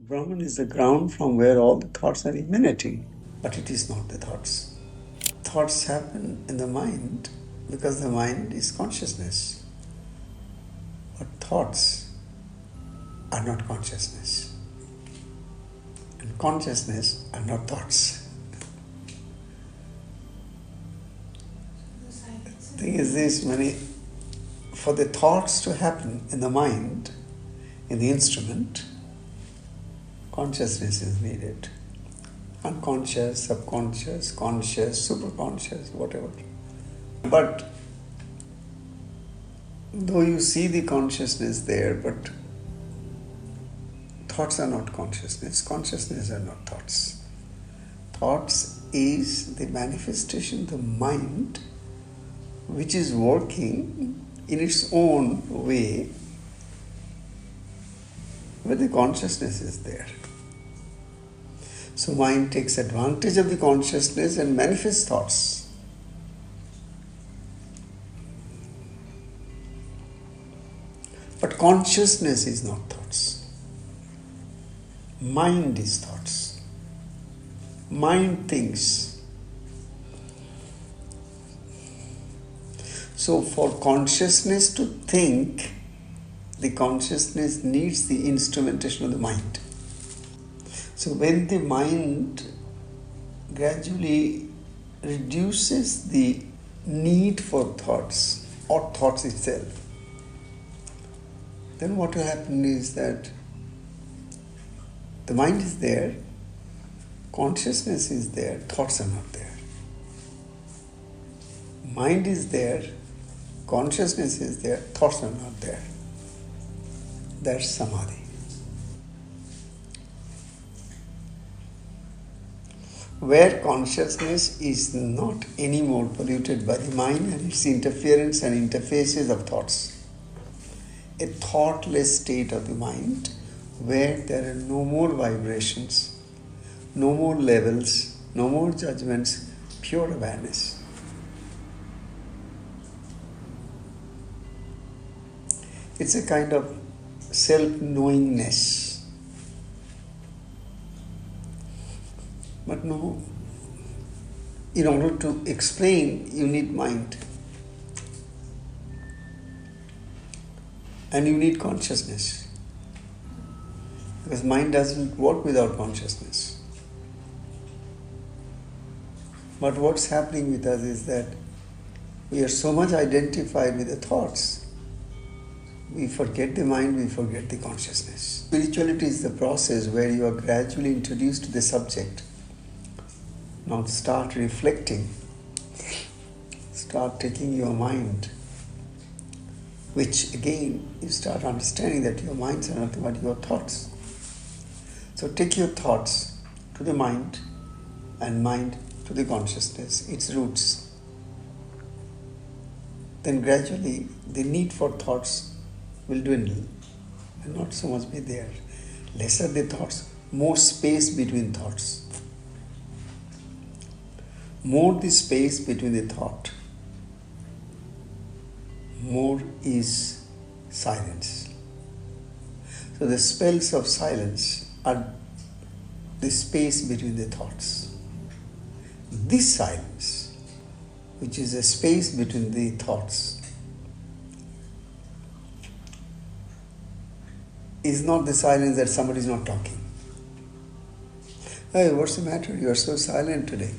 Brahman is the ground from where all the thoughts are emanating, but it is not the thoughts. Thoughts happen in the mind because the mind is consciousness. But thoughts are not consciousness. And consciousness are not thoughts. The thing is this, for the thoughts to happen in the mind, in the instrument, consciousness is needed. Unconscious, subconscious, conscious, superconscious, whatever. But though you see the consciousness there, but thoughts are not consciousness, consciousness are not thoughts. Thoughts is the manifestation of the mind which is working in its own way where the consciousness is there. So mind takes advantage of the consciousness and manifests thoughts. But consciousness is not thoughts. Mind is thoughts. Mind thinks. So for consciousness to think, the consciousness needs the instrumentation of the mind. So when the mind gradually reduces the need for thoughts or thoughts itself, then what will happen is that the mind is there, consciousness is there, thoughts are not there. Mind is there, consciousness is there, thoughts are not there. That's samadhi. Where consciousness is not anymore polluted by the mind and its interference and interfaces of thoughts. A thoughtless state of the mind where there are no more vibrations, no more levels, no more judgments, pure awareness. It's a kind of self-knowingness. But no, in order to explain, you need mind. And you need consciousness. Because mind doesn't work without consciousness. But what's happening with us is that we are so much identified with the thoughts, we forget the mind, we forget the consciousness. Spirituality is the process where you are gradually introduced to the subject. Now start reflecting, start taking your mind, which again you start understanding that your minds are nothing but your thoughts. So take your thoughts to the mind and mind to the consciousness, its roots. Then gradually the need for thoughts will dwindle and not so much be there. Lesser the thoughts, more space between thoughts. More the space between the thought, more is silence. So the spells of silence are the space between the thoughts. This silence, which is a space between the thoughts, is not the silence that somebody is not talking. Hey, what's the matter? You are so silent today.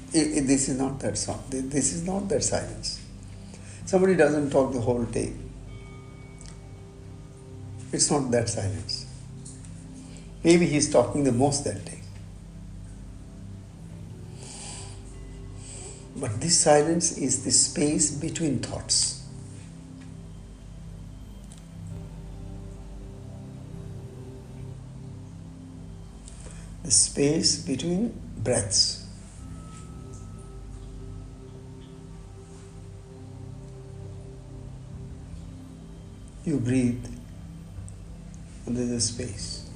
This is not that song. This is not that silence. Somebody doesn't talk the whole day. It's not that silence. Maybe he's talking the most that day. But this silence is the space between thoughts. The space between breaths. You breathe, and there's a space.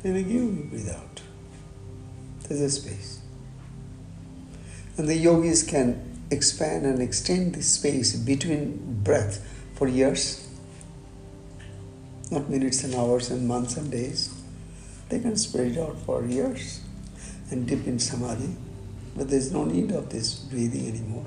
Then again you breathe out. There's a space. And the yogis can expand and extend the space between breath for years, not minutes and hours and months and days, They can spread it out for years and dip in samadhi, but there is no need of this breathing anymore.